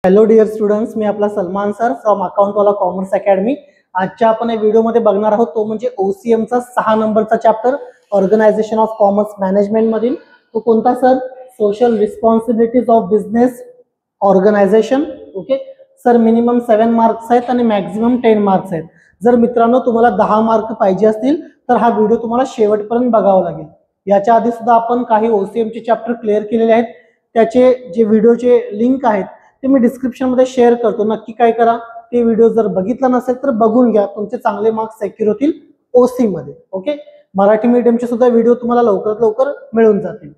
Hello dear students, मी आपला Salman sir from अकाउंटवाला कॉमर्स अकॅडमी. आजच्या आपण या व्हिडिओमध्ये बघणार आहोत तो म्हणजे ओसीएमचा 6 नंबरचा chapter organization of commerce management मधील. तो कोणता sir? Social responsibilities of business organization. Okay sir, minimum 7 marks आहेत आणि मॅक्झिमम 10 मार्क्स आहेत. जर मित्रांनो तुम्हाला 10 मार्क पाहिजे असतील तर हा व्हिडिओ तुम्हाला शेवटपर्यंत बघावा लागेल. याच्या आधी सुद्धा आपण काही ओसीएमचे चॅप्टर क्लिअर केलेले आहेत. त्याचे जे व्हिडिओचे लिंक आहेत ते मी डिस्क्रिप्शन मध्ये शेअर करतो. नक्की काय करा, ते व्हिडिओ जर बघितला नसेल तर बघून घ्या, तुमचे चांगले मार्क्स सेक्युर होतील ओसी मध्ये. ओके, मराठी मीडियमचे सुद्धा व्हिडिओ तुम्हाला लवकरात लवकर मिळून जातील.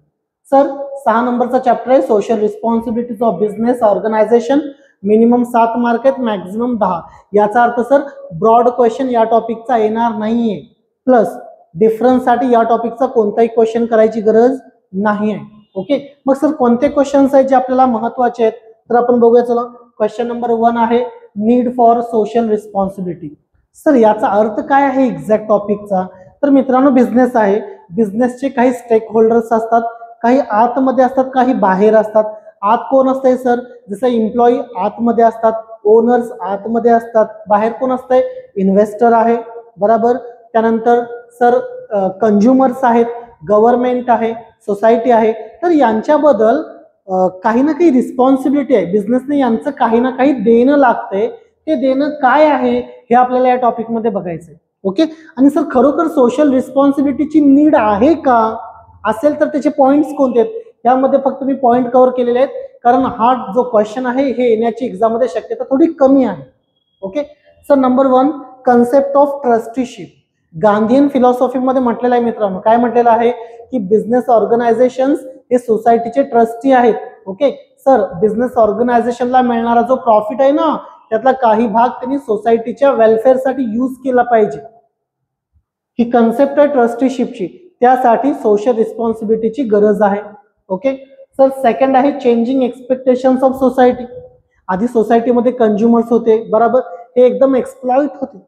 सर 6 नंबरचा चॅप्टर आहे social responsibilities of business organization. Minimum 7 mark आहेत, मॅक्झिमम 10. याचा अर्थ सर ब्रॉड क्वेश्चन या टॉपिकचा येणार नाहीये. प्लस डिफरन्स साठी या टॉपिकचा कोणताही क्वेश्चन करायची गरज नाही आहे. ओके, मग सर कोणते क्वेश्चन्स आहेत जे आपल्याला महत्वाचे आहेत तर आपण बघूया. चला, क्वेश्चन नंबर 1 आहे need for social responsibility. Sir याचा अर्थ काय आहे एक्झॅक्ट टॉपिकचा? तर मित्रांनो, बिझनेस आहे, बिझनेसचे काही स्टेक होल्डर्स असतात, काही आतमध्ये असतात, काही बाहेर असतात. आत कोण असतंय सर? जसं एम्प्लॉई आतमध्ये असतात, ओनर्स आतमध्ये असतात. बाहेर कोण असतंय? इन्व्हेस्टर आहे, बरोबर. त्यानंतर सर कंझ्युमर्स आहेत, गव्हर्नमेंट आहे, सोसायटी आहे. तर यांच्याबद्दल काही ना काही रिस्पॉन्सिबिलिटी आहे बिझनेसने, यांचं काही ना काही देणं लागतंय. ते देणं काय आहे हे आपल्याला या टॉपिक मध्ये बघायचंय. ओके, आणि सर खरोखर सोशल रिस्पॉन्सिबिलिटीची नीड आहे का? असेल तर त्याचे पॉइंट्स कोणते आहेत? यामध्ये फक्त मी पॉइंट कव्हर केलेले आहेत, कारण हा जो क्वेश्चन आहे हे येण्याची एक्झाम मध्ये शक्यता थोडी कमी आहे. Okay sir, number 1 concept of trusteeship. Gandhian philosophy मध्ये म्हटलेलं आहे मित्रांनो. काय म्हटलेलं आहे की बिझनेस ऑर्गनायझेशन्स हे सोसायटीचे ट्रस्टी आहेत. ओके सर, बिझनेस ऑर्गनायझेशनला मिळणारा जो प्रॉफिट आहे ना, त्यातला काही भाग त्यांनी सोसायटीच्या वेलफेअरसाठी यूज केला पाहिजे. ही कन्सेप्ट आहे ट्रस्टीशिपची. त्यासाठी सोशल रिस्पॉन्सिबिलिटीची गरज आहे. ओके सर, सेकंड आहे चेंजिंग एक्सपेक्टेशन्स ऑफ सोसायटी. आधी सोसायटीमध्ये कंझ्युमर्स होते, बरोबर, हे एकदम एक्सप्लॉइट होते,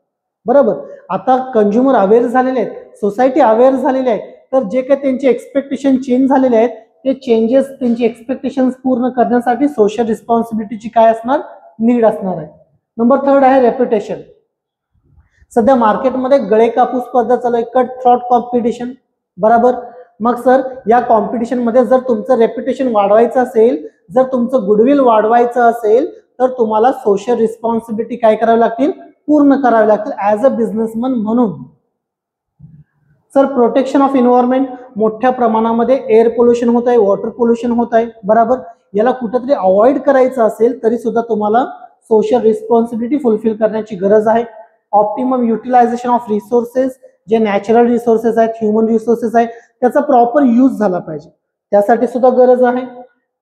बरोबर. आता कंझ्युमर अवेअर झालेले आहेत, सोसायटी अवेअर झालेली आहे, तर जे काही त्यांचे एक्सपेक्टेशन चेंज झालेले आहेत ते चेंजेस, त्यांची एक्सपेक्टेशन्स पूर्ण करण्यासाठी सोशल रिस्पॉन्सिबिलिटीची काय असणार? नीड असणार आहे. नंबर 3 आहे रेप्युटेशन. सध्या मार्केटमध्ये गळे कापूस स्पर्धा चालू आहे, कट थ्रॉट कॉम्पिटिशन, बरोबर. मग सर या कॉम्पिटिशन मध्ये जर तुमचं रेप्युटेशन वाढवायचं असेल, जर तुमचं गुडविल वाढवायचं असेल तर तुम्हाला सोशल रिस्पॉन्सिबिलिटी काय करावी लागतील? पूर्ण करावी लागतील ऍज अ बिझनेसमन म्हणून. Sir protection of environment. मोठ्या प्रमाणामध्ये एअर पोल्युशन होत आहे, वॉटर पोल्युशन होत आहे, बरोबर. याला कुठेतरी अवॉइड करायचं असेल तरी सुद्धा तुम्हाला सोशल रिस्पॉन्सिबिलिटी फुलफिल करण्याची गरज आहे. Optimum utilization of resources. जे नॅचरल रिसोर्सेस आहेत, ह्युमन रिसोर्सेस आहेत, त्याचा प्रॉपर यूज झाला पाहिजे, त्यासाठी सुद्धा गरज आहे.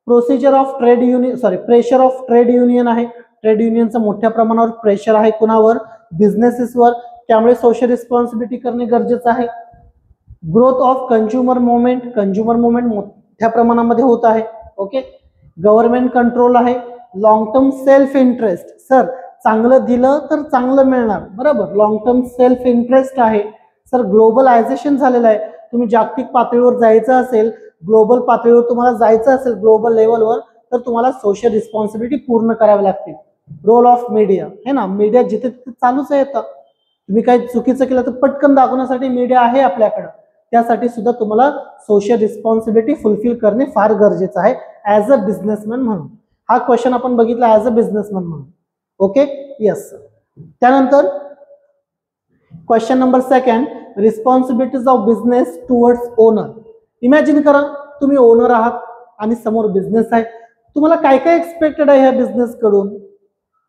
Procedure of trade union, pressure of trade union आहे. ट्रेड युनियनचं मोठ्या प्रमाणावर प्रेशर आहे, कुणावर? बिझनेसेसवर. त्यामुळे सोशल रिस्पॉन्सिबिलिटी करणे गरजेचं आहे. Growth of consumer movement. Consumer movement मोठ्या प्रमाणामध्ये होत आहे. ओके, गव्हर्नमेंट कंट्रोल आहे. Long term self interest. Sir चांगलं दिलं तर चांगलं मिळणार, बरोबर. लॉंग टर्म सेल्फ इंटरेस्ट आहे. सर ग्लोबलायझेशन झालेलं आहे. तुम्ही जागतिक पातळीवर जायचं असेल, ग्लोबल पातळीवर तुम्हाला जायचं असेल, ग्लोबल लेवलवर, तर तुम्हाला सोशल रिस्पॉन्सिबिलिटी पूर्ण करावी लागते. रोल ऑफ मीडिया है ना, मीडिया जिथे तिथे चालूच आहे. तुम्ही काही चुकीचं केलं तर पटकन दाखवण्यासाठी मीडिया आहे आपल्याकडं. त्यासाठी सुद्धा तुम्हाला सोशल रिस्पॉन्सिबिलिटी फुलफिल करणे फार गरजेचं आहे ऍज अ बिझनेसमॅन म्हणून. हा क्वेश्चन आपण बघितला ऍज अ बिझनेसमॅन म्हणून. Okay yes. त्यानंतर question number 2 responsibilities of business towards owner. Imagine करा तुम्ही ओनर आहात आणि समोर बिझनेस आहे. तुम्हाला काय काय एक्सपेक्टेड आहे ह्या बिझनेस कडून?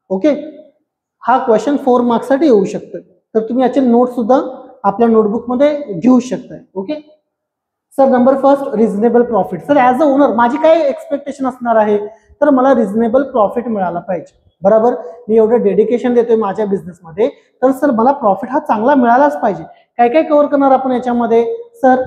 ओके, हा क्वेश्चन 4 मार्क्स साठी येऊ शकतो. तर तुम्ही याचे नोट सुद्धा आपल्या नोटबुक मध्ये घेऊ शकताय. Okay sir, number 1 reasonable profit. Sir as a owner माझी काय एक्सपेक्टेशन असणार आहे? तर मला रिझनेबल प्रॉफिट मिळाला पाहिजे, बरोबर. मी एवढं डेडिकेशन देतोय माझ्या बिझनेसमध्ये, तर सर मला प्रॉफिट हा चांगला मिळालाच पाहिजे. काय काय कव्हर करणार आपण याच्यामध्ये? Sir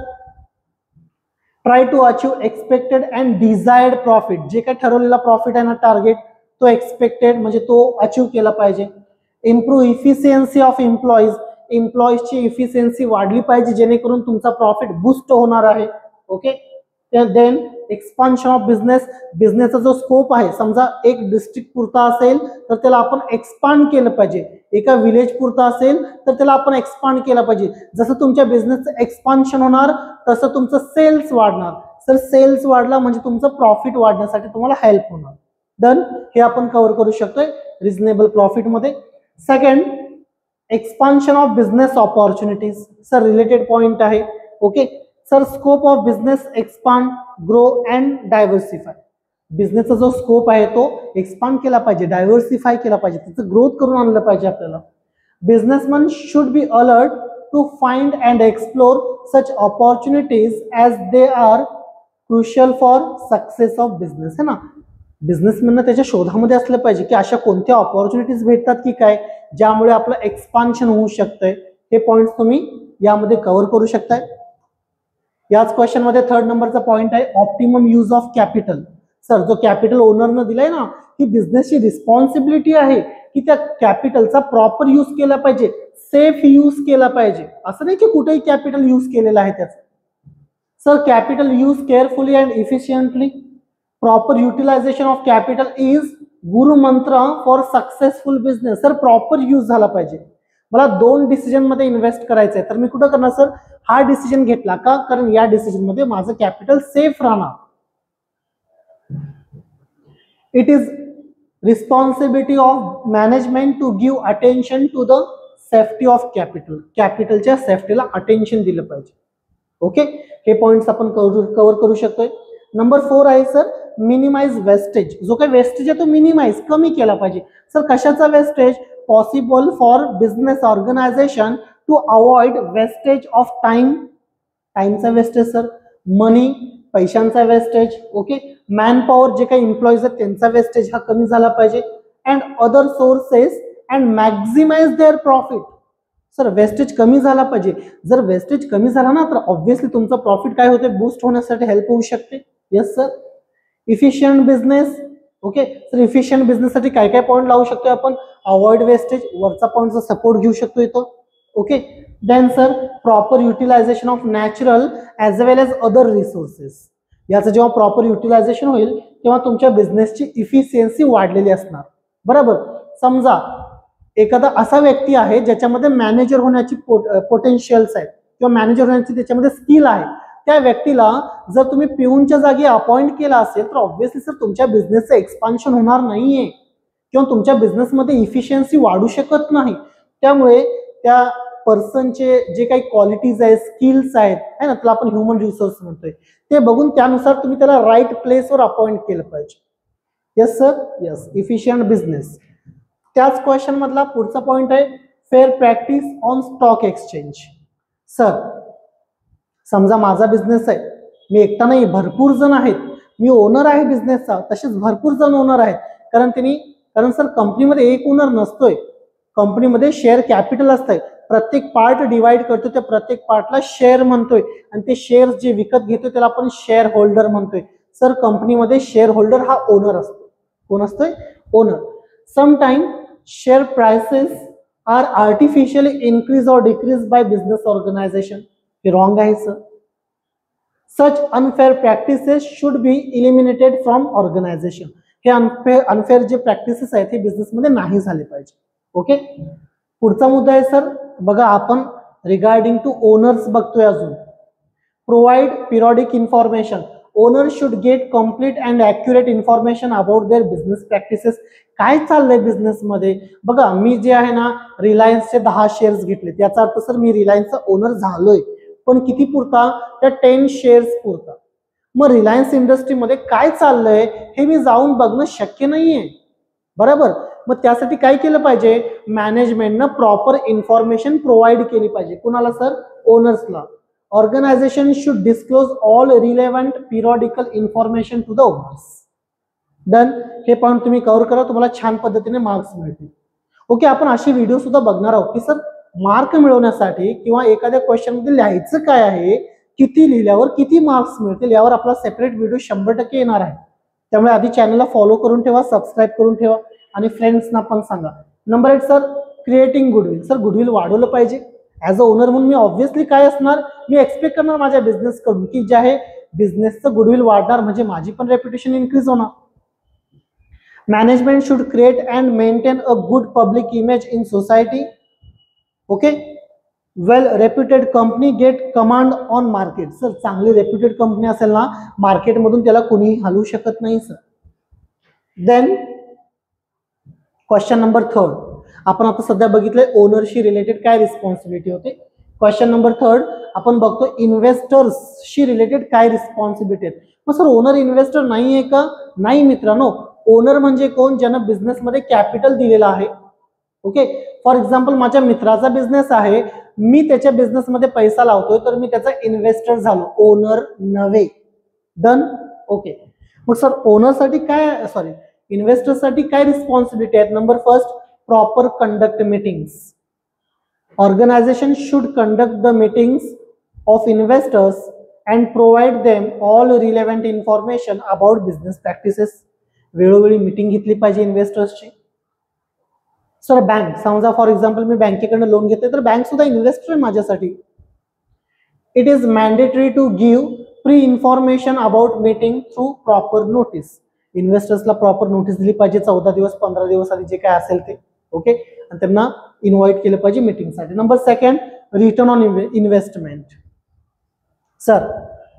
try to achieve expected and desired profit. जे काय ठरवलेला प्रॉफिट आहे ना, टार्गेट, तो एक्सपेक्टेड म्हणजे तो अचीव केला पाहिजे. Improve efficiency of employees. एम्प्लॉईजची इफिशियन्सी वाढली पाहिजे जेणेकरून तुमचा प्रॉफिट बूस्ट होणार आहे. Okay, then expansion of business, बिझनेसचा जो स्कोप आहे, समजा एक डिस्ट्रिक्ट पुरता असेल तर त्याला आपण एक्सपांड केलं पाहिजे, एका विलेज पुरता असेल तर त्याला आपण एक्सपांड केलं पाहिजे. जसं तुमच्या बिझनेसचं एक्सपान्शन होणार तसं तुमचं सेल्स वाढणार. सर सेल्स वाढला म्हणजे तुमचं प्रॉफिट वाढण्यासाठी तुम्हाला हेल्प होणार. डन, हे आपण कव्हर करू शकतोय रिझनेबल प्रॉफिट मध्ये. Second, expansion of business opportunities. Sir related point आहे. Okay sir, scope of business expand, grow and diversify. बिझनेसचा जो स्कोप आहे तो एक्सपांड केला पाहिजे, डायव्हर्सिफाय केला पाहिजे, त्याचं ग्रोथ करून आणलं पाहिजे आपल्याला. Businessman should be alert to find and explore such opportunities as they are crucial for success of business. है ना, बिझनेसमॅनना त्याच्या शोधामध्ये असलं पाहिजे की अशा कोणत्या ऑपॉर्च्युनिटीज भेटतात की काय ज्यामुळे आपलं एक्सपान्शन होऊ शकतंय. हे पॉइंट तुम्ही यामध्ये कव्हर करू शकताय. याच क्वेश्चन मध्ये थर्ड नंबरचा पॉइंट आहे optimum use of capital. Sir जो कॅपिटल ओनरनं दिलाय ना, ही बिझनेसची रिस्पॉन्सिबिलिटी आहे की त्या कॅपिटलचा प्रॉपर यूज केला पाहिजे, सेफ यूज केला पाहिजे. असं नाही की कुठेही कॅपिटल यूज केलेलं आहे त्याचं. Sir capital use carefully and efficiently. Proper utilisation of capital is guru mantra for successful business. Sir proper use झाला पाहिजे. मला 2 डिसिजन मध्ये इन्व्हेस्ट करायचं आहे तर मी कुठं करणार सर, हा डिसिजन घेतला का, कारण या डिसिजन मध्ये माझं कॅपिटल सेफ राहणार. It is responsibility of management to give attention to the safety of capital. कॅपिटलच्या सेफ्टीला अटेन्शन दिलं पाहिजे. ओके, हे पॉइंट्स आपण कव्हर करू शकतोय. नंबर 4 आहे सर मिनिमाइज वेस्टेज. जो काही वेस्टेज आहे तो मिनिमाइज, कमी केला पाहिजे. सर कशाचा wastage, possible for business organisation to avoid wastage of time. टाइमचा वेस्टेज सर, मनी पैशांचा वेस्टेज. ओके, मॅन पॉवर जे काही एम्प्लॉईज आहेत त्यांचा वेस्टेज हा कमी झाला पाहिजे. And other sources and maximize their profit. Sir wastage कमी झाला पाहिजे. जर वेस्टेज कमी झाला ना तर ऑब्व्हियसली तुमचं प्रॉफिट काय होते, बूस्ट होण्यासाठी हेल्प होऊ शकते. Yes sir. Efficient business. Okay sir, efficient बिझनेससाठी काय काय पॉईंट लावू शकतो आपण, अवॉइड वेस्टेज, वरचा पॉईंटचा सपोर्ट घेऊ शकतो इथं. Okay, then sir proper utilisation of natural as well as other resources. याचं जेव्हा प्रॉपर युटिलायझेशन होईल तेव्हा तुमच्या बिझनेसची इफिशियन्सी वाढलेली असणार. बरोबर. समजा एखादा असा व्यक्ती आहे ज्याच्यामध्ये मॅनेजर होण्याची पोटेन्शियल्स आहेत किंवा मॅनेजर होण्याची त्याच्यामध्ये स्किल आहे, त्या व्यक्तीला जर तुम्ही पिऊनच्या जागी अपॉइंट केला असेल तर ऑब्व्हियसली सर तुमच्या बिझनेसचं एक्सपान्शन होणार नाहीये किंवा तुमच्या बिझनेसमध्ये इफिशियन्सी वाढू शकत नाही. त्यामुळे त्या पर्सनचे जे काही क्वालिटीज आहेत, स्किल्स आहेत, है ना, त्याला आपण ह्युमन रिसोर्स म्हणतोय, ते बघून त्यानुसार तुम्ही त्याला राईट प्लेसवर अपॉइंट केलं पाहिजे. Yes sir, yes. Efficient business. त्याच क्वेश्चन मधला पुढचा पॉइंट आहे fair practice on stock exchange. Sir समजा माझा बिझनेस आहे, मी एकटा नाही, भरपूर जण आहेत, मी ओनर आहे बिझनेसचा, तसेच भरपूर जण ओनर आहेत. कारण सर कंपनीमध्ये एक ओनर नसतोय, कंपनीमध्ये शेअर कॅपिटल असतंय. प्रत्येक पार्ट डिवाइड करतो, त्या प्रत्येक पार्टला शेअर म्हणतोय आणि ते शेअर जे विकत घेतोय त्याला आपण शेअर होल्डर म्हणतोय. सर कंपनीमध्ये शेअर होल्डर हा ओनर असतो. कोण असतोय? Owner. Sometime share prices are artificially increase और डिक्रीज बाय बिझनेस ऑर्गनायझेशन. हे रॉंग आहे sir. Such unfair practices should be eliminated from organization. हे अनफेअर जे प्रॅक्टिसेस आहेत हे बिझनेसमध्ये नाही झाले पाहिजे. ओके, पुढचा मुद्दा आहे सर, बघा आपण रिगार्डिंग टू ओनर्स बघतोय अजून. Provide periodic information. Owner should get complete and accurate information about their business practices. काय चाललंय बिझनेसमध्ये. बघा मी जे आहे ना रिलायन्सचे 10 शेअर्स घेतले, याचा अर्थ सर मी रिलायन्सचा ओनर झालोय, पण किती पुरता, त्या 10 शेअर्स पुरता. मग रिलायन्स इंडस्ट्रीमध्ये काय चाललंय हे मी जाऊन बघणं शक्य नाहीये. बरोबर. मग त्यासाठी काय केलं पाहिजे, मॅनेजमेंटनं प्रॉपर इन्फॉर्मेशन प्रोव्हाइड केली पाहिजे. कुणाला सर? ओनर्सला. Organisation should disclose all relevant periodical information to the owners. Done. हे पॉईंट तुम्ही कव्हर करा, तुम्हाला छान पद्धतीने मार्क्स मिळतील. ओके, आपण अशी व्हिडिओ सुद्धा बघणार आहोत की सर मार्क मिळवण्यासाठी किंवा एखाद्या क्वेश्चन मध्ये लिहायचं काय आहे, किती लिहिल्यावर किती मार्क्स मिळतील, यावर आपला सेपरेट व्हिडिओ 100% येणार आहे. त्यामुळे आधी चॅनलला फॉलो करून ठेवा, सबस्क्राईब करून ठेवा आणि फ्रेंड्सना पण सांगा. Number 8 sir creating goodwill. Sir goodwill वाढवलं पाहिजे. ॲज अ ओनर म्हणून मी ऑब्व्हियसली काय असणार, मी एक्सपेक्ट करणार माझ्या बिझनेस कडून की जे आहे बिझनेसचं गुडविल वाढणार, म्हणजे माझी पण रेप्युटेशन इन्क्रीज होणार. Management should create and maintain a good public image in society. Okay, well reputed company get command on market. Sir चांगली रेप्युटेड कंपनी असेल ना मार्केटमधून त्याला कोणीही हलवू शकत नाही सर. देन क्वेश्चन नंबर 3, आपण आता सध्या बघितलंय ओनरशी रिलेटेड काय रिस्पॉन्सिबिलिटी होते. क्वेश्चन नंबर 3 आपण बघतो इन्व्हेस्टर्सशी रिलेटेड काय रिस्पॉन्सिबिलिटी आहेत. मग सर ओनर इन्व्हेस्टर नाहीये का? नाही मित्रांनो, ओनर म्हणजे कोण? ज्यानं बिझनेसमध्ये कॅपिटल दिलेलं आहे. ओके, फॉर एक्झाम्पल माझ्या मित्राचा बिझनेस आहे, मी त्याच्या बिझनेसमध्ये पैसा लावतोय, तर मी त्याचा इन्व्हेस्टर झालो, ओनर नव्हे. डन. ओके, मग सर ओनरसाठी काय, सॉरी इन्व्हेस्टरसाठी काय रिस्पॉन्सिबिलिटी आहेत? Number first, proper conduct meetings. Organisation should conduct the meetings of investors and provide them all relevant information about business practices. वेळोवेळी मीटिंग घेतली पाहिजे इन्व्हेस्टर्सची. सर बँक, समजा फॉर एक्झाम्पल मी बँकेकडनं लोन घेते, तर बँक सुद्धा इन्व्हेस्टर आहे माझ्यासाठी. It is mandatory to give pre information about meeting through proper notice. इन्व्हेस्टर्सला प्रॉपर नोटीस दिली पाहिजे, 14 दिवस 15 दिवस आधी जे काय असेल ते. ओके, आणि त्यांना इन्व्हाइट केलं पाहिजे मीटिंगसाठी. Number second, return on investment. Sir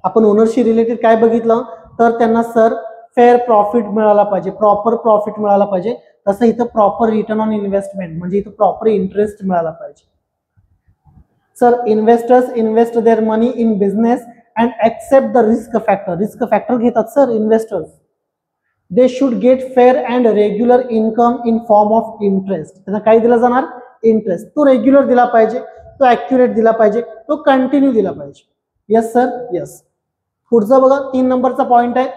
आपण ओनरशी रिलेटेड काय बघितलं, तर त्यांना सर फेअर प्रॉफिट मिळाला पाहिजे, प्रॉपर प्रॉफिट मिळाला पाहिजे. तसं इथं प्रॉपर रिटर्न ऑन इन्व्हेस्टमेंट म्हणजे इथं प्रॉपर इंटरेस्ट मिळाला पाहिजे. Sir investors invest their money in business and accept the risk factor. Risk factor घेतात sir investors. They should get fair and regular income in form of interest. त्यांना काय दिला जाणार? Interest. तो रेग्युलर दिला पाहिजे, तो ॲक्युरेट दिला पाहिजे, तो कंटिन्यू दिला पाहिजे. Yes sir, yes. पुढचा बघा 3 नंबरचा पॉइंट आहे.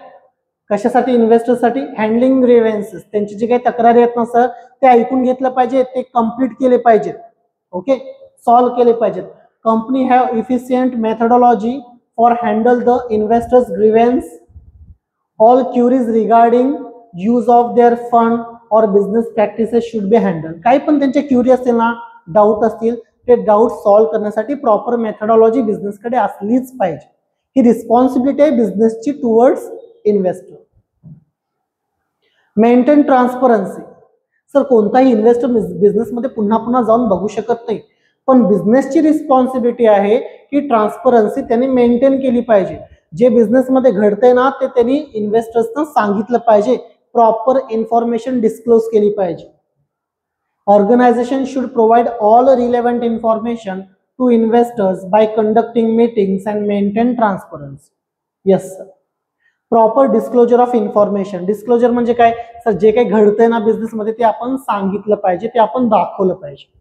कशासाठी? इन्व्हेस्टरसाठी. Handling grievances. त्यांची जे काही तक्रारी आहेत ना सर, ते ऐकून घेतलं पाहिजे, ते कम्प्लीट केले पाहिजेत. ओके, सॉल्व्ह केले पाहिजेत. Company have efficient methodology for handle the investors grievance. All queries regarding use of their fund और business practices should be handle. काही पण त्यांच्या क्युरी असतील ना, डाऊट असतील, ते डाऊट सॉल्व्ह करण्यासाठी प्रॉपर मेथडॉलॉजी बिझनेसकडे असलीच पाहिजे. ही रिस्पॉन्सिबिलिटी आहे बिझनेसची towards investor. Maintain transparency. Sir कोणताही इन्व्हेस्टर बिझनेसमध्ये पुन्हा पुन्हा जाऊन बघू शकत नाही, पण बिझनेसची रिस्पॉन्सिबिलिटी आहे की ट्रान्सपरन्सी त्यांनी मेंटेन केली पाहिजे. जे बिझनेसमध्ये घडतंय ना ते त्यांनी इन्व्हेस्टर्सना सांगितलं पाहिजे, प्रॉपर इन्फॉर्मेशन डिस्क्लोज केली पाहिजे. Organization should provide all relevant information to investors by conducting meetings and maintain transparency. Yes sir. Proper disclosure of information. Disclosure म्हणजे काय? सर जे काही घडतंय ना बिझनेसमध्ये ते आपण सांगितलं पाहिजे, ते आपण दाखवलं पाहिजे.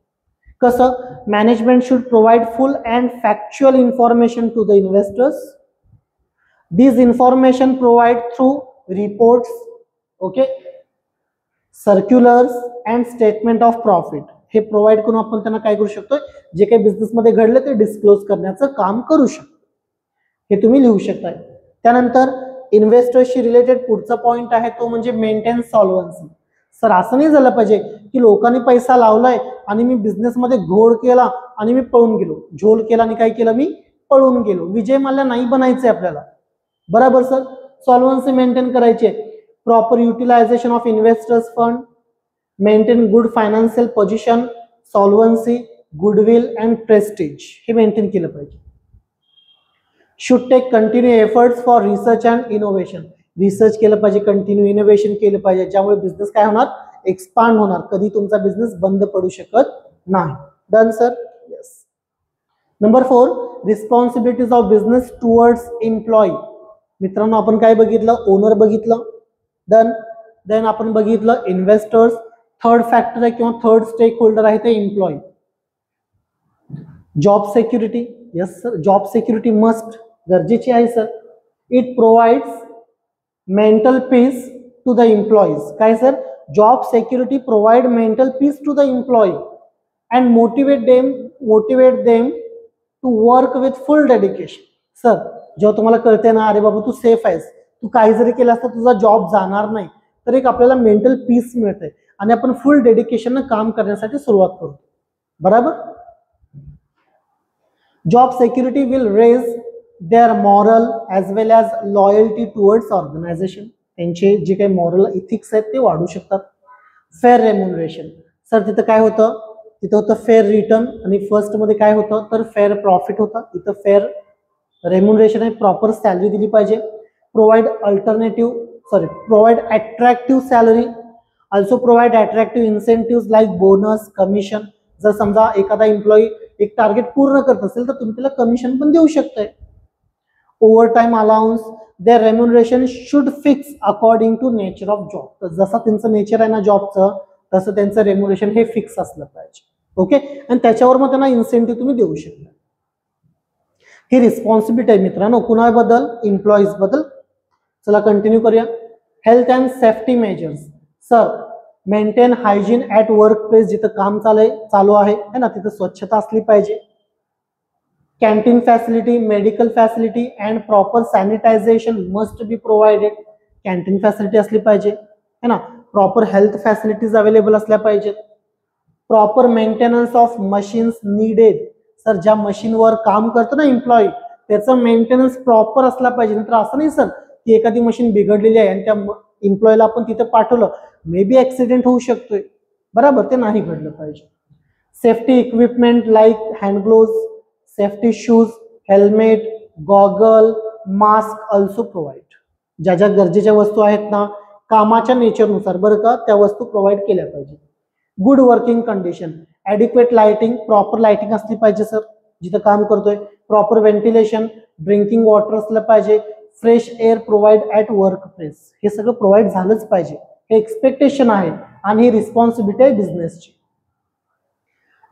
कसं? Management should provide full and factual information to the investors. This information provide through reports, okay, circulars and statement of profit. हे प्रोव्हाइड करून आपण त्यांना काय करू शकतो? जे काही बिझनेसमध्ये घडलं ते डिस्क्लोज करण्याचं काम करू शकतो. हे तुम्ही लिहू शकता. त्यानंतर इन्व्हेस्टर्सशी रिलेटेड पुढचा पॉइंट आहे तो म्हणजे मेंटेन सॉल्व्हन्सी. सर असं नाही झालं पाहिजे की लोकांनी पैसा लावलाय आणि मी बिझनेसमध्ये घोळ केला आणि मी पळून गेलो, झोल केला आणि काय केलं? मी पळून गेलो. विजय मल्ल्या नाही बनायचंय आपल्याला. बरोबर सर. सॉल्व्हन्सी मेंटेन करायची आहे. Proper utilisation of investors fund, maintain good financial position, solvency, goodwill and prestige हे मेंटेन केलं पाहिजे. Should take continue efforts for research and innovation. Research केलं पाहिजे, कंटिन्यू इनोव्हेशन केलं पाहिजे, ज्यामुळे बिझनेस काय होणार? एक्सपांड होणार. कधी तुमचा बिझनेस बंद पडू शकत नाही. Done sir. Yes. Number 4, responsibilities of business towards employee. मित्रांनो आपण काय बघितलं? ओनर बघितलं. डन. देन आपण बघितलं इन्व्हेस्टर्स. थर्ड फॅक्टर आहे किंवा थर्ड स्टेक होल्डर आहे ते employee. Job security. Yes sir, job security must, गरजेची आहे sir. It provides mental peace to the employees. काय sir? Job security provide mental peace to the employee and motivate them to work with full dedication. Sir जेव्हा तुम्हाला कळते ना, अरे बाबा तू safe आहेस, तू काही जरी केलं असतं तुझा जॉब जाणार नाही, तर एक आपल्याला मेंटल पीस मिळते आणि आपण फुल डेडिकेशन काम करण्यासाठी सुरुवात करतो. बरोबर. Job security will raise their morale as well as loyalty towards organization, त्यांचे जे काही मॉरल इथिक्स आहेत ते वाढू शकतात. फेअर रेम्युनरेशन, सर तिथं काय होतं, तिथं होतं फेअर रिटर्न आणि फर्स्टमध्ये काय होतं तर फेअर प्रॉफिट होतं, इथं फेअर रेम्युनरेशन आहे, प्रॉपर सॅलरी दिली पाहिजे. Provide provide attractive salary, also provide attractive incentive like bonus, commission. जर समजा एखादा एम्प्लॉई एक टार्गेट पूर्ण करत असेल तर तुम्ही त्याला कमिशन पण देऊ शकताय. Over time allowance, their remuneration should fix according to nature of job. तर जसं त्यांचं नेचर आहे ना जॉबचं तसं त्यांचं रेम्युनरेशन हे फिक्स असलं पाहिजे. ओके, आणि त्याच्यावर मग त्यांना इन्सेंटिव्ह तुम्ही देऊ शकता. ही रिस्पॉन्सिबिलिटी आहे मित्रांनो कुणाबद्दल, एम्प्लॉईज बद्दल. चला कंटिन्यू करूया. Health and safety measures, sir maintain hygiene at work place, जिथं काम चालू आहे ना तिथं स्वच्छता असली पाहिजे. Canteen facility, medical facility and proper sanitisation must be provided. Canteen facility असली पाहिजे है ना, प्रॉपर हेल्थ फॅसिलिटीज अवेलेबल असल्या पाहिजेत. Proper maintenance of machines needed, sir ज्या मशीनवर काम करतो ना एम्प्लॉई त्याचं मेंटेनन्स प्रॉपर असला पाहिजे. नंतर असं नाही सर की एखादी मशीन बिघडलेली आहे आणि त्या एम्प्लॉईला आपण तिथे पाठवलं, मे बी ऍक्सिडेंट होऊ शकतोय, बरोबर, ते नाही घडलं पाहिजे. Safety equipment like hand gloves, safety shoes, helmet, goggle, mask also provide. ज्या ज्या गरजेच्या वस्तू आहेत ना कामाच्या नेचरनुसार बरं का त्या वस्तू प्रोव्हाइड केल्या पाहिजे. Good working condition, adequate lighting, proper lighting असली पाहिजे सर जिथं काम करतोय. प्रॉपर व्हेंटिलेशन, ड्रिंकिंग वॉटर असलं पाहिजे. Fresh air provide at work place, हे सगळं प्रोव्हाइड झालंच पाहिजे. हे एक्सपेक्टेशन आहे आणि ही रिस्पॉन्सिबिलिटी आहे बिझनेसची.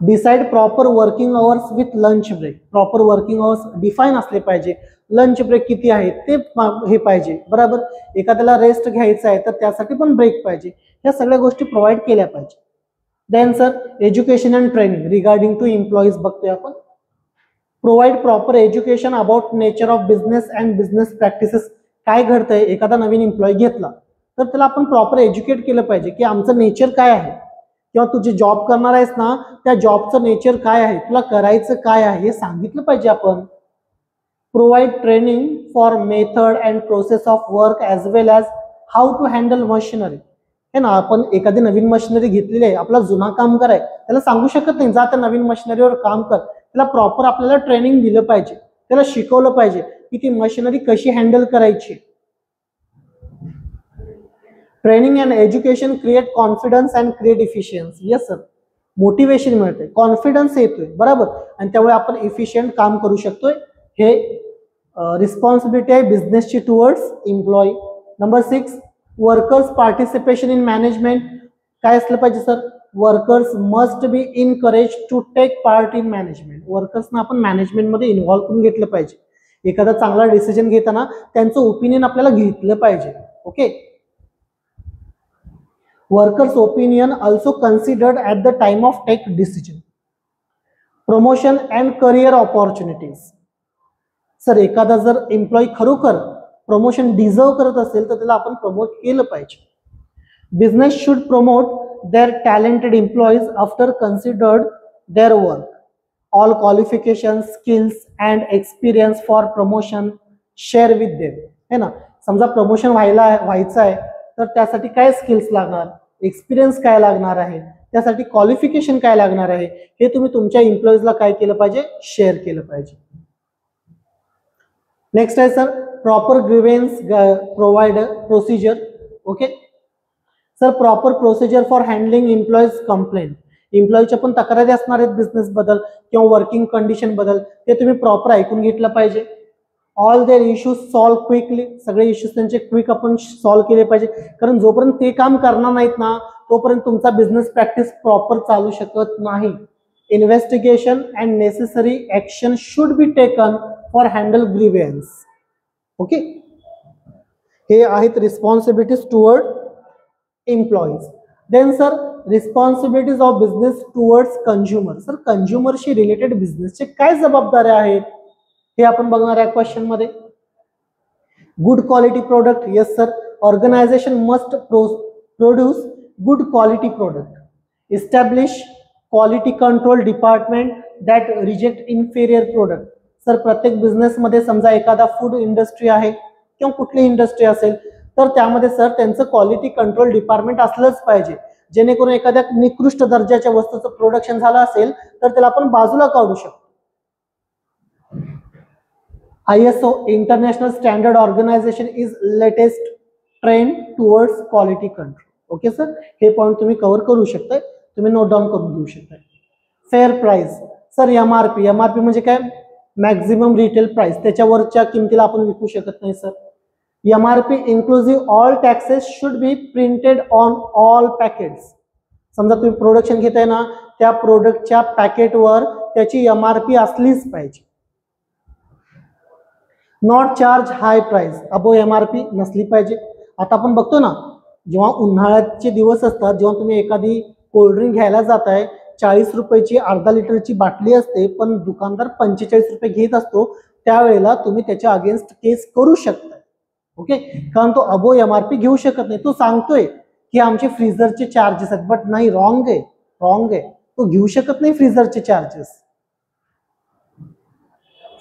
Decide proper working hours with lunch break, proper working hours define असले पाहिजे. लंच ब्रेक किती आहे ते हे पाहिजे, बरोबर. एखाद्याला रेस्ट घ्यायचा आहे तर त्यासाठी पण ब्रेक पाहिजे. या सगळ्या गोष्टी प्रोव्हाइड केल्या पाहिजे. Then sir education and training regarding to employees बघतोय आपण. Provide proper education about nature of business and business practices. काय घडतंय, एखादा नवीन एम्प्लॉई घेतला तर त्याला आपण प्रॉपर एज्युकेट केलं पाहिजे की आमचं नेचर काय आहे, किंवा तू जे जॉब करणार आहेस ना त्या जॉबचं नेचर काय आहे, तुला करायचं काय आहे हे सांगितलं पाहिजे आपण. Provide training for method and process of work as well as how to handle machinery. हे ना आपण एखादी नवीन मशिनरी घेतलेली आहे, आपला जुना काम कराय त्याला सांगू शकत नाही जा त्या नवीन मशिनरीवर काम कर. त्याला प्रॉपर आपल्याला ट्रेनिंग दिलं पाहिजे, त्याला शिकवलं पाहिजे की ती मशिनरी कशी हँडल करायची. Training and education create confidence and create efficiency. Yes sir, motivation मिळते, कॉन्फिडन्स येतोय, बरोबर, आणि त्यामुळे आपण इफिशियंट काम करू शकतोय. हे रिस्पॉन्सिबिलिटी आहे बिझनेसची towards employee. Number 6 workers participation in management. काय असलं पाहिजे sir, workers must be encourage to take part in management. वर्कर्सना आपण मॅनेजमेंटमध्ये इन्व्हॉल्व्ह करून घेतलं पाहिजे. एखादा चांगला डिसिजन घेताना त्यांचं ओपिनियन आपल्याला घेतलं पाहिजे. Okay, workers opinion also considered at the time of take decision. Promotion and career opportunities. Sir एखादा जर एम्प्लॉई खरोखर प्रमोशन डिझर्व करत असेल तर त्याला आपण प्रमोट केलं पाहिजे. Business should promote their talented employees after considered their work. All qualification, skills and experience for promotion share with them. है ना, समजा प्रमोशन व्हायचं आहे तर त्यासाठी काय स्किल्स लागणार, एक्सपिरियन्स काय लागणार आहे, त्यासाठी क्वालिफिकेशन काय लागणार आहे हे तुम्ही तुमच्या एम्प्लॉईजला काय केलं पाहिजे, शेअर केलं पाहिजे. नेक्स्ट आहे sir proper grievance provide procedure. Okay sir, proper procedure for handling employees complaint. एम्प्लॉईच्या पण तक्रारी असणार आहेत बिझनेस बद्दल किंवा वर्किंग कंडिशन बद्दल, ते तुम्ही प्रॉपर ऐकून घेतलं पाहिजे. All their issues solve quickly. सगळे इश्यूज त्यांचे क्विक आपण सॉल्व्ह केले पाहिजे, कारण जोपर्यंत ते काम करणार नाहीत ना तोपर्यंत तुमचा बिझनेस प्रॅक्टिस प्रॉपर चालू शकत नाही. Investigation and necessary action should be taken for handle grievance. Okay, हे आहेत responsibilities toward employees. Then sir responsibilities of business towards consumer. Sir कंझ्युमरशी रिलेटेड बिझनेसचे काय जबाबदाऱ्या आहेत हे आपण बघणार आहे क्वेश्चन मध्ये. Good quality product. Yes sir, organisation must produce good quality product. Establish quality control department that reject inferior product. Sir प्रत्येक बिझनेसमध्ये समजा एखादा फूड इंडस्ट्री आहे किंवा कुठली इंडस्ट्री असेल तर त्यामध्ये सर त्यांचं क्वालिटी कंट्रोल डिपार्टमेंट असलंच पाहिजे, जेणेकरून एखाद्या निकृष्ट दर्जाच्या वस्तूचं प्रोडक्शन झालं असेल तर त्याला आपण बाजूला काढू शकतो. ISO international standard organization is latest trend towards quality control. Okay sir, हे पॉईंट तुम्ही कव्हर करू शकता, तुम्ही नोट डाऊन करून घेऊ शकता. फेअर प्राइस सर, MRP म्हणजे काय? मॅक्झिमम रिटेल प्राइस, त्याच्यावरच्या किमतीला आपण विकू शकत नाही sir. MRP inclusive all taxes should be printed on all packets. समजा तुम्ही प्रोडक्शन घेताय ना, त्या प्रोडक्टच्या पॅकेटवर त्याची MRP असलीच पाहिजे. Not charge high price above MRP नसली पाहिजे. आता आपण बघतो ना, जेव्हा उन्हाळ्याचे दिवस असतात, जेव्हा तुम्ही एखादी कोल्ड्रिंक घ्यायला जाताय, 40 रुपयाची अर्धा लिटरची बाटली असते, पण दुकानदार 45 रुपये घेत असतो, त्यावेळेला तुम्ही त्याच्या अगेन्स्ट केस करू शकता. ओके, कारण तो अबो MRP घेऊ शकत नाही. तो सांगतोय की आमचे फ्रीजरचे चार्जेस आहेत, बट नाही, रॉंग आहे. तो घेऊ शकत नाही फ्रीजरचे charges.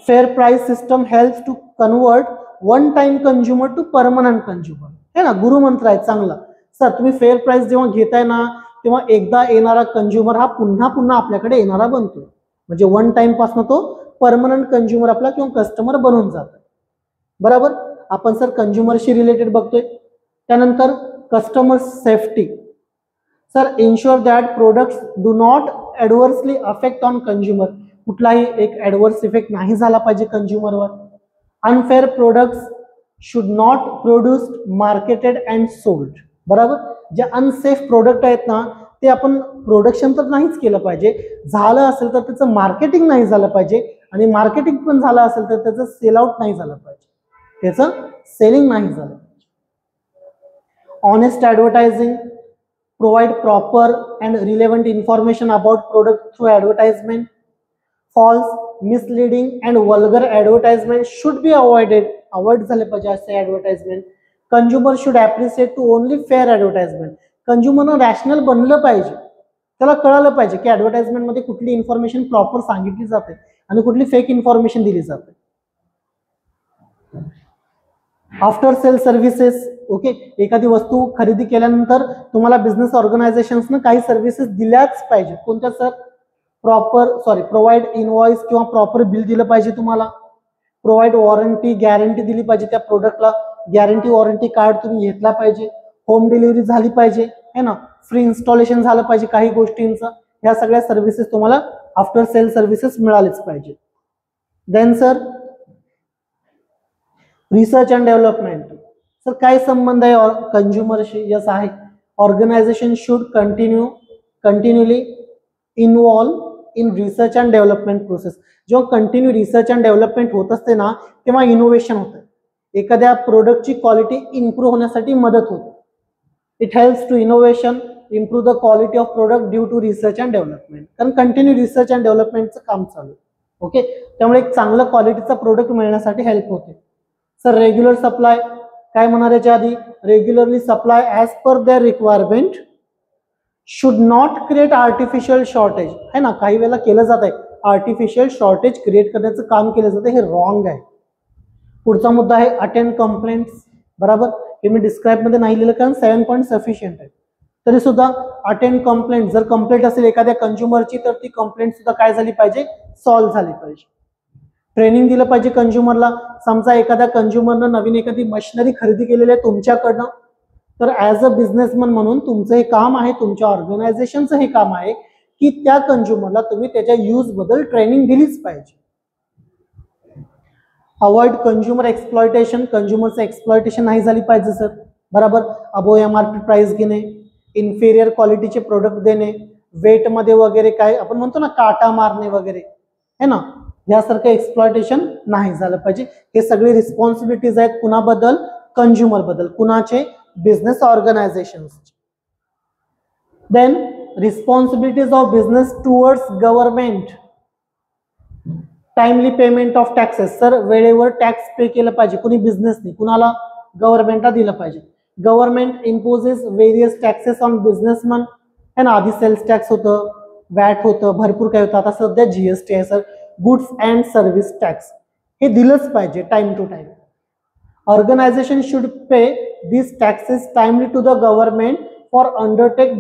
Fair price system helps to convert one time consumer to permanent consumer. है ना, गुरुमंत्र आहे चांगला. सर तुम्ही फेअर प्राइस जेव्हा घेताय ना, तेव्हा एकदा येणारा कंझ्युमर हा पुन्हा पुन्हा आपल्याकडे येणारा बनतो. म्हणजे वन टाइम पासून तो परमनंट कंझ्युमर आपला किंवा कस्टमर बनून जातो. बरोबर. आपण सर कंझ्युमरशी रिलेटेड बघतोय. त्यानंतर customer safety. Sir ensure that products do not adversely affect on consumer. कुठलाही एक ॲडव्हर्स इफेक्ट नाही झाला पाहिजे कंझ्युमरवर. Unfair products should not produced, marketed and sold. बरोबर. जे अनसेफ प्रोडक्ट आहेत ना, ते आपण प्रोडक्शन तर नाहीच केलं पाहिजे. झालं असेल तर त्याचं मार्केटिंग नाही झालं पाहिजे, आणि मार्केटिंग पण झालं असेल तर त्याचं सेल आउट नाही झालं पाहिजे, त्याचं सेलिंग नाही झालं पाहिजे. Honest advertising. Provide proper and relevant information about product through advertisement. False, misleading and vulgar advertisement should be avoided. Avoid झाले पाहिजे असे advertisement. Consumer should appreciate to only fair advertisement. कंझ्युमरनं रॅशनल बनलं पाहिजे, त्याला कळालं पाहिजे की ॲडव्हर्टाइजमेंटमध्ये कुठली इन्फॉर्मेशन प्रॉपर सांगितली जाते आणि कुठली फेक इन्फॉर्मेशन दिली जाते. After sale services. ओके, एखादी वस्तू खरेदी केल्यानंतर तुम्हाला बिझनेस ऑर्गनायझेशन्सनं काही सर्व्हिसेस दिल्याच पाहिजे. कोणत्या सर? प्रोव्हाइड इनवॉइस किंवा प्रॉपर बिल दिलं पाहिजे तुम्हाला. प्रोव्हाइड वॉरंटी, गॅरंटी दिली पाहिजे त्या प्रोडक्टला. गॅरंटी वॉरंटी कार्ड तुम्ही घेतला पाहिजे. होम डिलिव्हरी झाली पाहिजे, है ना. फ्री इन्स्टॉलेशन झालं पाहिजे काही गोष्टींचं. ह्या सगळ्या सर्व्हिसेस तुम्हाला आफ्टर सेल सर्व्हिसेस मिळालेच पाहिजे. Then sir research and development. Sir काय संबंध आहे कंझ्युमरशी? यस आहे. Organisation should continually involve in research and development process. जेव्हा कंटिन्यू रिसर्च अँड डेव्हलपमेंट होत असते ना, तेव्हा इनोव्हेशन होतं. एखाद्या प्रोडक्टची क्वालिटी इम्प्रूव्ह होण्यासाठी मदत होते. It helps to innovation, improve the quality of product due to research and development. कारण कंटिन्यू रिसर्च अँड डेव्हलपमेंटचं काम चालू आहे. ओके, त्यामुळे एक चांगलं क्वालिटीचा प्रोडक्ट मिळण्यासाठी हेल्प होते. Sir regular supply. काय म्हणणार याच्या आधी? Regularly supply as per their requirement. Should not create artificial shortage. है ना, काही वेळेला केलं जात आहे आर्टिफिशियल शॉर्टेज क्रिएट करण्याचं काम केलं जातं, हे रॉंग आहे. पुढचा मुद्दा आहे अटेंड कंप्लेंट्स. बरोबर, हे मी डिस्क्राईब मध्ये नाही लिहिलं कारण 7 पॉईंट सफिशियंट आहे. तरी सुद्धा अटेंड कंप्लेंट. जर कंप्लेंट असेल एखाद्या कंझ्युमरची तर ती कंप्लेंट सुद्धा काय झाली पाहिजे? सॉल्व्ह झाली पाहिजे. ट्रेनिंग दिलं पाहिजे कंझ्युमरला. समजा एखाद्या कंझ्युमरनं नवीन एखादी मशिनरी खरेदी केलेली आहे तुमच्याकडनं, तर ॲज अ बिझनेसमन म्हणून तुमचं हे काम आहे, तुमच्या ऑर्गनायझेशनचं हे काम आहे की त्या कंझ्युमरला तुम्ही त्याच्या यूज बद्दल ट्रेनिंग दिलीच पाहिजे. Avoid consumer exploitation. कंझ्युमरचं एक्सप्लॉयटेशन नाही झाली पाहिजे सर. बरोबर. अबो MRP प्राइस घेणे, इन्फेरियर क्वालिटीचे प्रोडक्ट देणे, वेटमध्ये वगैरे काय आपण म्हणतो ना काटा मारणे वगैरे, है ना, यासारखं एक्सप्लॉयटेशन नाही झालं पाहिजे. हे सगळे रिस्पॉन्सिबिलिटीज आहेत कुणाबद्दल? कंझ्युमर बद्दल. कुणाचे? Business organizations. Then responsibilities of business towards government. Timely payment of taxes. Sir वेळेवर टॅक्स पे केलं पाहिजे. कुणी? बिझनेसनी. कुणाला? गव्हर्नमेंटला दिलं पाहिजे. Government imposes various taxes on businessman. है ना, आधी सेल्स टॅक्स होतं, वॅट होतं, भरपूर काय होतं. आता सध्या GST आहे sir. Goods and service tax हे दिलंच पाहिजे time to time. Organization should pay this taxes timely to the government for undertake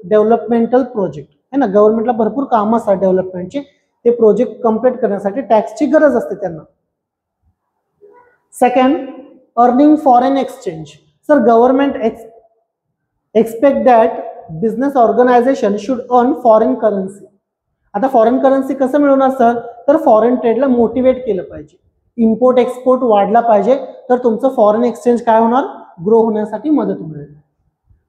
developmental project. है ना, गव्हर्नमेंटला भरपूर कामं असतात डेव्हलपमेंटचे, ते प्रोजेक्ट कम्प्लीट करण्यासाठी टॅक्सची गरज असते त्यांना. Second, earning foreign exchange. Sir government expect that business organization should earn foreign currency. आता फॉरेन करन्सी कसं मिळवणार सर, तर फॉरेन ट्रेडला मोटिवेट केलं पाहिजे, इम्पोर्ट एक्सपोर्ट वाढला पाहिजे, तर तुमचं फॉरेन एक्सचेंज काय होणार, ग्रो होण्यासाठी मदत मिळेल.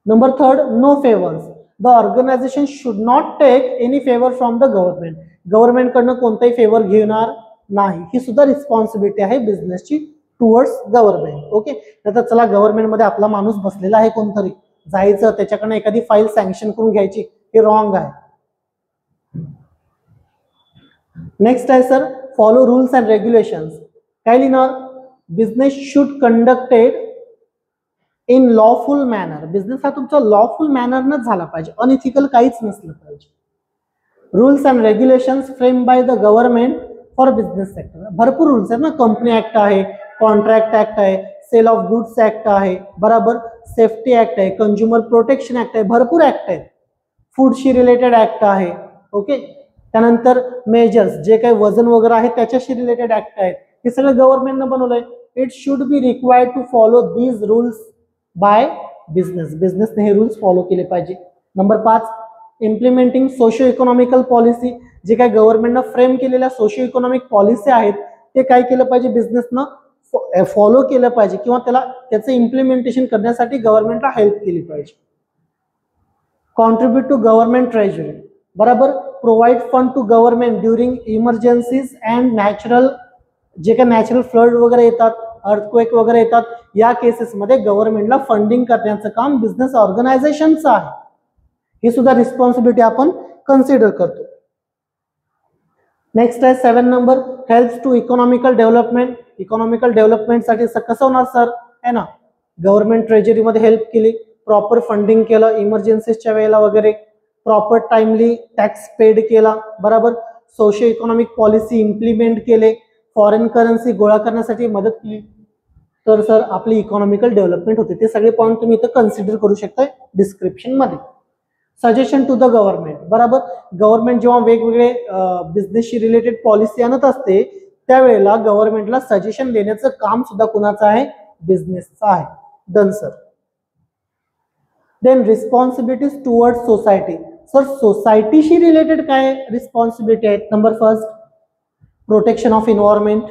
Number third, no favours. The organisation should not take any favour from the government. गव्हर्नमेंटकडनं कोणताही फेवर घेणार नाही, ही सुद्धा रिस्पॉन्सिबिलिटी आहे बिझनेसची टुवर्ड्स गव्हर्नमेंट. ओके, तर चला गव्हर्नमेंटमध्ये आपला माणूस बसलेला आहे, कोणतरी जायचं त्याच्याकडनं एखादी फाईल सँक्शन करून घ्यायची, हे रॉंग आहे. नेक्स्ट आहे sir, follow rules and regulations. काय लिहिणार, business should conducted in lawful manner. Business हा तुमचा लॉफुल मॅनरनच झाला पाहिजे, अनइथिकल काहीच नसलं पाहिजे. Rules and regulations frame by the government for business sector. भरपूर रूल्स आहेत ना, कंपनी ऍक्ट आहे, कॉन्ट्रॅक्ट ऍक्ट आहे, सेल ऑफ गुड्स ऍक्ट आहे, बराबर, सेफ्टी ऍक्ट आहे, कंझ्युमर प्रोटेक्शन ऍक्ट आहे, भरपूर ऍक्ट आहेत, फूडशी रिलेटेड ऍक्ट आहे. ओके, त्यानंतर मेजर्स, जे काही वजन वगैरे आहे त्याच्याशी रिलेटेड ऍक्ट आहेत, हे सगळं गव्हर्नमेंटनं बनवलंय. It should be required to follow these rules by business. बिझनेसने हे रूल्स फॉलो केले पाहिजे. Number 5, implementing socio economical policy. जे काही गव्हर्नमेंटनं फ्रेम केलेल्या सोशिओ इकॉनॉमिक पॉलिसी आहेत ते काय केलं पाहिजे, बिझनेसनं फॉलो केलं पाहिजे, किंवा त्याचं इम्प्लिमेंटेशन करण्यासाठी गव्हर्नमेंटला हेल्प केली पाहिजे. Contribute to government treasury. बराबर, provide fund to government during emergencies and natural, जे काही नॅचरल फ्लड वगैरे येतात, अर्थक्वेक वगैरे येतात, या केसेसमध्ये गव्हर्नमेंटला फंडिंग करण्याचं काम बिझनेस ऑर्गनायझेशनचं आहे. ही सुद्धा रिस्पॉन्सिबिलिटी आपण कन्सिडर करतो. नेक्स्ट आहे 7 number, helps to economical development. Economical डेव्हलपमेंटसाठी कसं होणार सर, है ना, गव्हर्नमेंट ट्रेजरीमध्ये हेल्प केली, प्रॉपर फंडिंग केलं इमर्जन्सीच्या वेळेला वगैरे, प्रॉपर टाइमली टॅक्स पेड केला, बरोबर, सोशिओ इकॉनॉमिक पॉलिसी इम्प्लिमेंट केले, फॉरेन करन्सी गोळा करण्यासाठी मदत केली, तर सर आपली इकॉनॉमिकल डेव्हलपमेंट होते. ते सगळे पॉईंट तुम्ही इथं कन्सिडर करू शकताय डिस्क्रिप्शन मध्ये. Suggestion to the government. बरोबर, गव्हर्नमेंट जेव्हा वेगवेगळे बिझनेसशी रिलेटेड पॉलिसी आणत असते त्यावेळेला गव्हर्नमेंटला सजेशन देण्याचं काम सुद्धा कुणाचं आहे, बिझनेसचं आहे. Done sir. Then responsibilities towards society. Sir सोसायटीशी रिलेटेड काय रिस्पॉन्सिबिलिटी आहेत. Number first, protection of environment,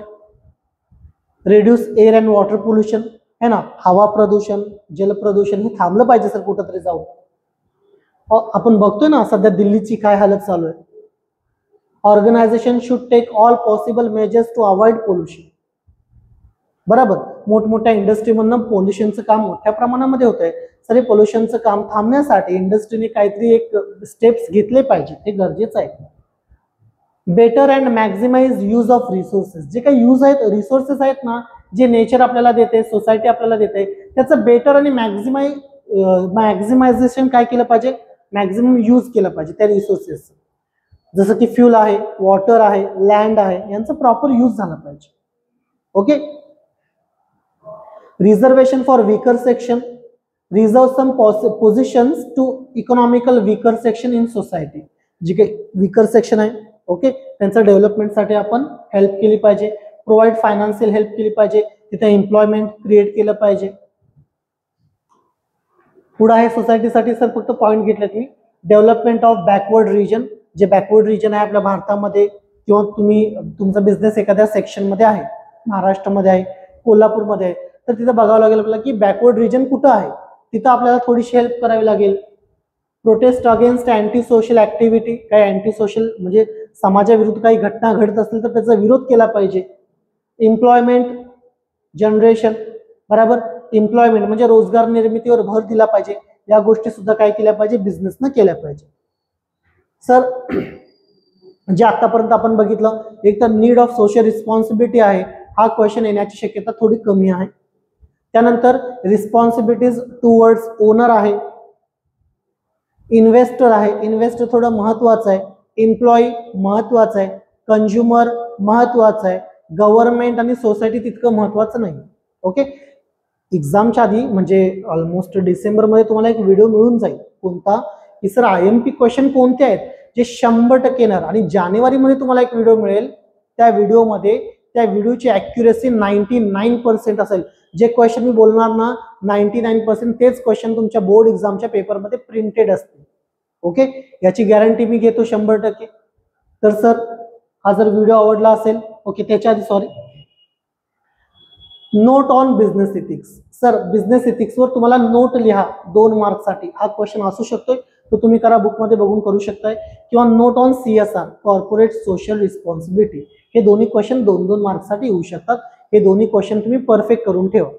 reduce air and water pollution, है ना, हवा प्रदूषण, जल प्रदूषण हे थांबलं पाहिजे सर कुठंतरी जाऊन. आपण बघतोय ना सध्या दिल्लीची काय हालत चालू आहे. Organisation should take all possible measures to avoid pollution. बरोबर, मोठमोठ्या इंडस्ट्रीमधनं पोल्युशनचं काम मोठ्या प्रमाणामध्ये होत आहे. सर हे पोल्युशनचं काम थांबण्यासाठी इंडस्ट्रीने काहीतरी एक स्टेप्स घेतले पाहिजे, हे गरजेचं आहे. Better and maximise use of resources. जे काही यूज आहेत, रिसोर्सेस आहेत ना, जे नेचर आपल्याला देते, सोसायटी आपल्याला देते, त्याचं बेटर आणि मॅक्झिमायझेशन काय केलं पाहिजे, मॅक्झिमम यूज केलं पाहिजे त्या रिसोर्सेस. जसं की फ्यूल आहे, वॉटर आहे, लँड आहे, यांचा प्रॉपर यूज झाला पाहिजे. Okay. Reservation for weaker section. Reserve some positions to economical weaker section in society. जे काही वीकर सेक्शन आहे, ओके, त्यांच्या डेव्हलपमेंटसाठी आपण हेल्प केली पाहिजे. प्रोव्हाइड फायनान्शियल हेल्प केली पाहिजे, तिथे एम्प्लॉयमेंट क्रिएट केलं पाहिजे. पुढे आहे सोसायटीसाठी सर फक्त पॉईंट घेतले तुम्ही. Development of backward region. जे बॅकवर्ड रिजन आहे आपल्या भारतामध्ये, किंवा तुमचा बिझनेस एखाद्या सेक्शनमध्ये आहे, महाराष्ट्रामध्ये आहे, कोल्हापूरमध्ये आहे, तर तिथं बघावं लागेल आपल्याला की बॅकवर्ड रिजन कुठं आहे, तिथं आपल्याला थोडीशी हेल्प करावी लागेल. Prostate against anti social activity. काही अँटी सोशल म्हणजे समाजाविरुद्ध काही घटना घडत असतील तर त्याचा विरोध केला पाहिजे. Employment generation. बरोबर, एम्प्लॉयमेंट म्हणजे रोजगार निर्मितीवर भर दिला पाहिजे. या गोष्टी सुद्धा काय केल्या पाहिजे, बिझनेसनं केल्या पाहिजे. सर जे आतापर्यंत आपण बघितलं, एक तर नीड ऑफ सोशल रिस्पॉन्सिबिलिटी आहे, हा क्वेश्चन येण्याची शक्यता थोडी कमी आहे. त्यानंतर रिस्पॉन्सिबिलिटीज टुवर्ड्स ओनर आहे, इन्व्हेस्टर आहे, इन्व्हेस्टर थोडं महत्वाचं आहे, एम्प्लॉई महत्वाचं आहे, कंझ्युमर महत्वाचं आहे, गव्हर्नमेंट आणि सोसायटी तितकं महत्वाचं नाही. ओके, एक्झामच्या आधी म्हणजे ऑलमोस्ट डिसेंबरमध्ये तुम्हाला एक व्हिडिओ मिळून जाईल. कोणता की सर IMP क्वेश्चन कोणते आहेत जे 100% येणार, आणि जानेवारीमध्ये तुम्हाला एक व्हिडिओ मिळेल. त्या व्हिडिओमध्ये त्या व्हिडिओची ॲक्युरेसी 99% असेल. जे क्वेश्चन मी बोलणार ना 99% तेच क्वेश्चन तुमच्या बोर्ड एक्झामच्या पेपरमध्ये प्रिंटेड असतील. ओके, याची गॅरंटी मी घेतो 100%. तर सर हा जर व्हिडिओ आवडला असेल, ओके, त्याच्या आधी sorry, note on business ethics. Sir business इथिक्सवर तुम्हाला नोट लिहा 2 मार्क्ससाठी. हा क्वेश्चन असू शकतोय, तो तुम्ही करा, बुकमध्ये बघून करू शकताय. किंवा note on CSR corporate social responsibility, हे दोन्ही क्वेश्चन 2-2 मार्क्ससाठी येऊ शकतात. हे दोन्ही क्वेश्चन तुम्ही परफेक्ट करून ठेवा.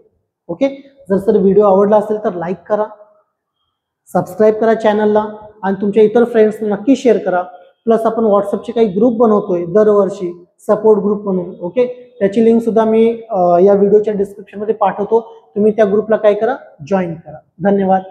ओके, जर सर व्हिडिओ आवडला असेल तर लाईक करा, सबस्क्राईब करा चॅनलला, आणि तुमच्या इतर फ्रेंड्सना नक्की शेअर करा. प्लस आपण व्हॉट्सअपचे काही ग्रुप बनवतोय दरवर्षी, सपोर्ट ग्रुप म्हणून. ओके, त्याची लिंक सुद्धा मी या व्हिडिओच्या डिस्क्रिप्शनमध्ये पाठवतो. तुम्ही त्या ग्रुपला काय करा, जॉईन करा. धन्यवाद.